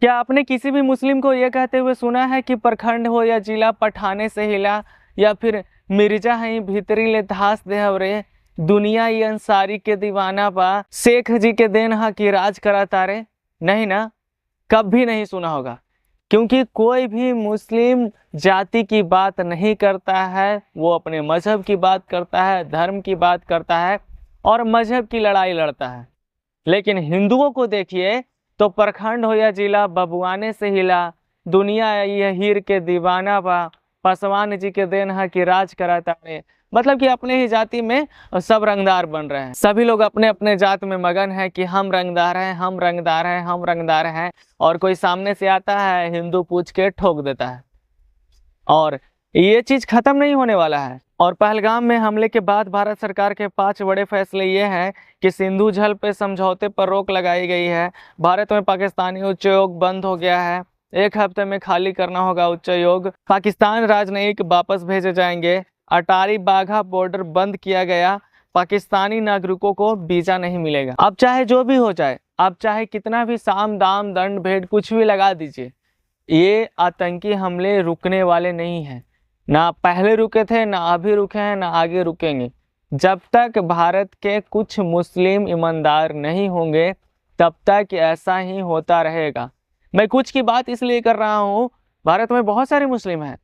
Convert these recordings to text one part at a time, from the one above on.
क्या आपने किसी भी मुस्लिम को यह कहते हुए सुना है कि प्रखंड हो या जिला पठाने से हिला, या फिर मिर्जा है भीतरी ले धास देहव रे, दुनिया ये अंसारी के दीवाना बा, शेख जी के देन हा की राज करा तारे? नहीं ना, कभी नहीं सुना होगा। क्योंकि कोई भी मुस्लिम जाति की बात नहीं करता है, वो अपने मजहब की बात करता है, धर्म की बात करता है और मजहब की लड़ाई लड़ता है। लेकिन हिंदुओं को देखिए तो प्रखंड हो या जिला बबुआने से हिला, दुनिया ये हीर के दीवाना बा, पासवान जी के देन है कि राज कराता है। मतलब कि अपने ही जाति में सब रंगदार बन रहे हैं। सभी लोग अपने अपने जात में मगन है कि हम रंगदार हैं, हम रंगदार हैं, हम रंगदार हैं। और कोई सामने से आता है, हिंदू पूछ के ठोक देता है। और ये चीज खत्म नहीं होने वाला है। और पहलगाम में हमले के बाद भारत सरकार के 5 बड़े फैसले ये हैं कि सिंधु जल पे समझौते पर रोक लगाई गई है। भारत में पाकिस्तानी उच्चायोग बंद हो गया है। 1 हफ्ते में खाली करना होगा उच्चायोग। पाकिस्तान राजनयिक वापस भेजे जाएंगे। अटारी बाघा बॉर्डर बंद किया गया। पाकिस्तानी नागरिकों को वीजा नहीं मिलेगा। अब चाहे जो भी हो जाए, अब चाहे कितना भी साम दाम दंड भेंट कुछ भी लगा दीजिए, ये आतंकी हमले रुकने वाले नहीं हैं। ना पहले रुके थे, ना अभी रुके हैं, ना आगे रुकेंगे। जब तक भारत के कुछ मुस्लिम ईमानदार नहीं होंगे तब तक ऐसा ही होता रहेगा। मैं कुछ की बात इसलिए कर रहा हूँ, भारत में बहुत सारे मुस्लिम हैं,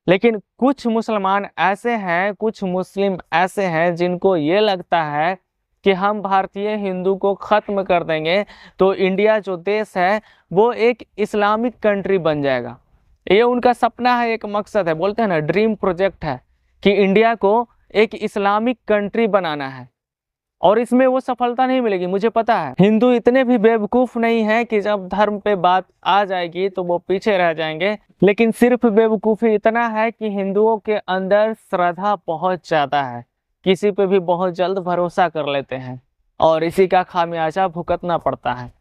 लेकिन कुछ मुसलमान ऐसे हैं, कुछ मुस्लिम ऐसे हैं जिनको ये लगता है कि हम भारतीय हिंदू को ख़त्म कर देंगे तो इंडिया जो देश है वो एक इस्लामिक कंट्री बन जाएगा। ये उनका सपना है, एक मकसद है, बोलते हैं ना ड्रीम प्रोजेक्ट है कि इंडिया को एक इस्लामिक कंट्री बनाना है। और इसमें वो सफलता नहीं मिलेगी, मुझे पता है। हिंदू इतने भी बेवकूफ़ नहीं है कि जब धर्म पे बात आ जाएगी तो वो पीछे रह जाएंगे। लेकिन सिर्फ बेवकूफ़ी इतना है कि हिंदुओं के अंदर श्रद्धा बहुत ज़्यादा है, किसी पे भी बहुत जल्द भरोसा कर लेते हैं और इसी का खामियाजा भुगतना पड़ता है।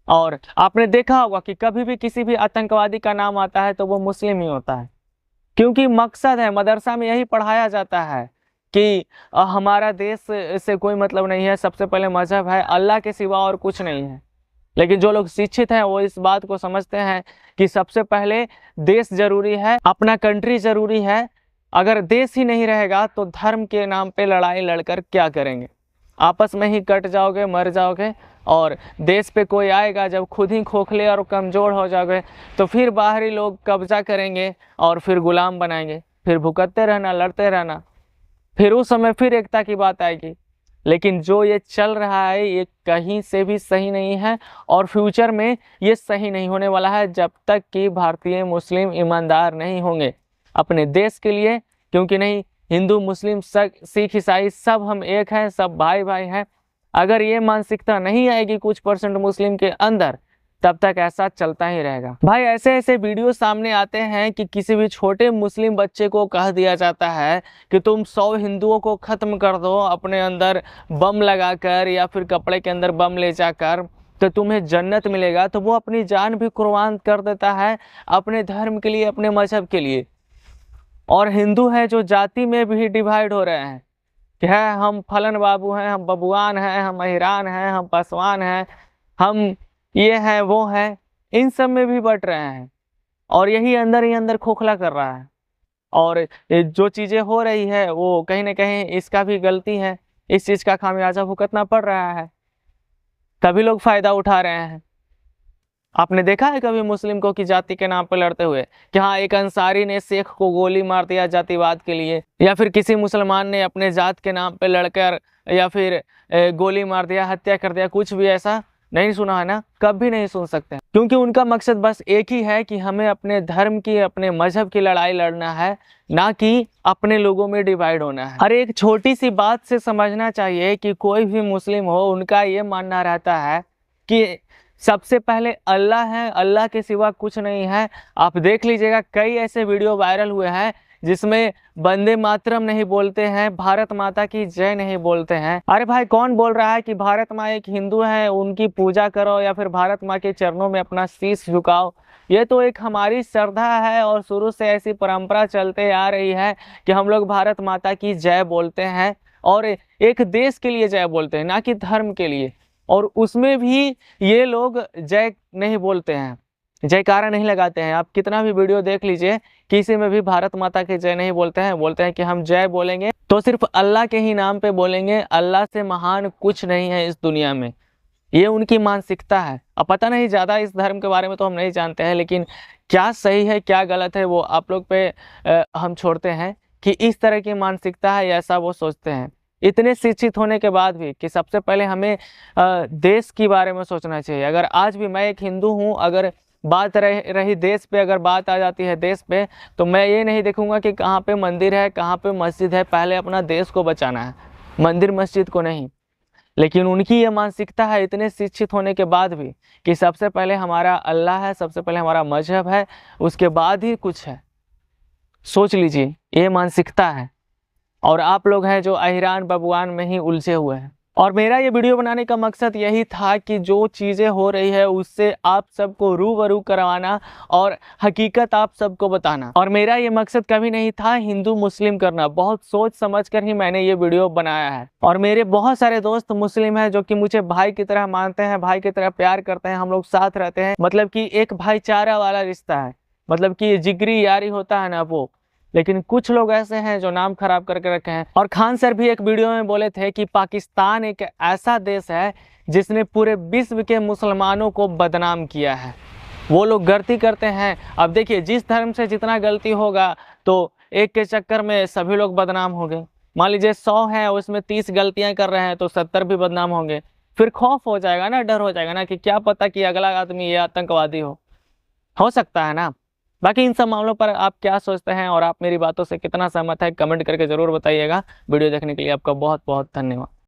और आपने देखा होगा कि कभी भी किसी भी आतंकवादी का नाम आता है तो वो मुस्लिम ही होता है, क्योंकि मकसद है, मदरसा में यही पढ़ाया जाता है कि हमारा देश से कोई मतलब नहीं है, सबसे पहले मजहब है, अल्लाह के सिवा और कुछ नहीं है। लेकिन जो लोग शिक्षित हैं वो इस बात को समझते हैं कि सबसे पहले देश जरूरी है, अपना कंट्री जरूरी है। अगर देश ही नहीं रहेगा तो धर्म के नाम पे लड़ाई लड़कर क्या करेंगे? आपस में ही कट जाओगे, मर जाओगे। और देश पे कोई आएगा जब खुद ही खोखले और कमज़ोर हो जाओगे तो फिर बाहरी लोग कब्जा करेंगे और फिर गुलाम बनाएंगे, फिर भुगतते रहना, लड़ते रहना, फिर उस समय फिर एकता की बात आएगी। लेकिन जो ये चल रहा है ये कहीं से भी सही नहीं है और फ्यूचर में ये सही नहीं होने वाला है जब तक कि भारतीय मुस्लिम ईमानदार नहीं होंगे अपने देश के लिए। क्योंकि नहीं, हिंदू मुस्लिम सिख ईसाई सब हम एक हैं, सब भाई भाई हैं। अगर ये मानसिकता नहीं आएगी कुछ % मुस्लिम के अंदर, तब तक ऐसा चलता ही रहेगा। भाई ऐसे ऐसे वीडियो सामने आते हैं कि किसी भी छोटे मुस्लिम बच्चे को कह दिया जाता है कि तुम 100 हिंदुओं को ख़त्म कर दो अपने अंदर बम लगाकर या फिर कपड़े के अंदर बम ले जाकर तो तुम्हें जन्नत मिलेगा। तो वो अपनी जान भी कुर्बान कर देता है अपने धर्म के लिए, अपने मजहब के लिए। और हिंदू है जो जाति में भी डिवाइड हो रहे हैं कि है हम फलन बाबू हैं, हम बबुआन हैं, हम अहिरान हैं, हम पासवान हैं, हम ये है वो है, इन सब में भी बट रहे हैं। और यही अंदर ही अंदर खोखला कर रहा है। और जो चीज़ें हो रही है वो कहीं ना कहीं इसका भी गलती है, इस चीज़ का खामियाजा भुगतना पड़ रहा है, तभी लोग फ़ायदा उठा रहे हैं। आपने देखा है कभी मुस्लिम को कि जाति के नाम पर लड़ते हुए कि हाँ एक अंसारी ने शेख को गोली मार दिया जातिवाद के लिए, या फिर किसी मुसलमान ने अपने जात के नाम पे लड़कर या फिर गोली मार दिया, हत्या कर दिया? कुछ भी ऐसा नहीं सुना है ना, कभी नहीं सुन सकते। क्योंकि उनका मकसद बस एक ही है कि हमें अपने धर्म की, अपने मजहब की लड़ाई लड़ना है, ना कि अपने लोगों में डिवाइड होना है। अरे एक छोटी सी बात से समझना चाहिए कि कोई भी मुस्लिम हो, उनका ये मानना रहता है कि सबसे पहले अल्लाह है, अल्लाह के सिवा कुछ नहीं है। आप देख लीजिएगा कई ऐसे वीडियो वायरल हुए हैं जिसमें वंदे मातरम नहीं बोलते हैं, भारत माता की जय नहीं बोलते हैं। अरे भाई कौन बोल रहा है कि भारत माँ एक हिंदू है, उनकी पूजा करो या फिर भारत माँ के चरणों में अपना शीश झुकाओ? ये तो एक हमारी श्रद्धा है और शुरू से ऐसी परंपरा चलते आ रही है कि हम लोग भारत माता की जय बोलते हैं और एक देश के लिए जय बोलते हैं, ना कि धर्म के लिए। और उसमें भी ये लोग जय नहीं बोलते हैं, जयकारा नहीं लगाते हैं। आप कितना भी वीडियो देख लीजिए, किसी में भी भारत माता की जय नहीं बोलते हैं। बोलते हैं कि हम जय बोलेंगे तो सिर्फ अल्लाह के ही नाम पे बोलेंगे, अल्लाह से महान कुछ नहीं है इस दुनिया में। ये उनकी मानसिकता है। अब पता नहीं, ज़्यादा इस धर्म के बारे में तो हम नहीं जानते हैं, लेकिन क्या सही है क्या गलत है वो आप लोग पे हम छोड़ते हैं कि इस तरह की मानसिकता है, ऐसा वो सोचते हैं। इतने शिक्षित होने के बाद भी कि सबसे पहले हमें देश के बारे में सोचना चाहिए। अगर आज भी मैं एक हिंदू हूँ, अगर बात रही देश पे, अगर बात आ जाती है देश पे, तो मैं ये नहीं देखूंगा कि कहाँ पे मंदिर है कहाँ पे मस्जिद है, पहले अपना देश को बचाना है, मंदिर मस्जिद को नहीं। लेकिन उनकी ये मानसिकता है इतने शिक्षित होने के बाद भी कि सबसे पहले हमारा अल्लाह है, सबसे पहले हमारा मजहब है, उसके बाद ही कुछ है। सोच लीजिए, ये मानसिकता है। और आप लोग हैं जो अहिरान बबुआन में ही उलझे हुए हैं। और मेरा ये वीडियो बनाने का मकसद यही था कि जो चीज़ें हो रही है उससे आप सबको रूबरू करवाना और हकीकत आप सबको बताना। और मेरा ये मकसद कभी नहीं था हिंदू मुस्लिम करना, बहुत सोच समझ कर ही मैंने ये वीडियो बनाया है। और मेरे बहुत सारे दोस्त मुस्लिम हैं जो कि मुझे भाई की तरह मानते हैं, भाई की तरह प्यार करते हैं, हम लोग साथ रहते हैं, मतलब कि एक भाईचारा वाला रिश्ता है, मतलब कि जिगरी यारी होता है ना वो। लेकिन कुछ लोग ऐसे हैं जो नाम खराब करके रखे हैं। और खान सर भी एक वीडियो में बोले थे कि पाकिस्तान एक ऐसा देश है जिसने पूरे विश्व के मुसलमानों को बदनाम किया है। वो लोग गलती करते हैं। अब देखिए, जिस धर्म से जितना गलती होगा तो एक के चक्कर में सभी लोग बदनाम होंगे। मान लीजिए 100 हैं, उसमें 30 गलतियां कर रहे हैं तो 70 भी बदनाम होंगे। फिर खौफ हो जाएगा ना, डर हो जाएगा ना कि क्या पता कि अगला आदमी ये आतंकवादी हो सकता है ना। बाकी इन सब मामलों पर आप क्या सोचते हैं और आप मेरी बातों से कितना सहमत है, कमेंट करके जरूर बताइएगा। वीडियो देखने के लिए आपका बहुत बहुत धन्यवाद।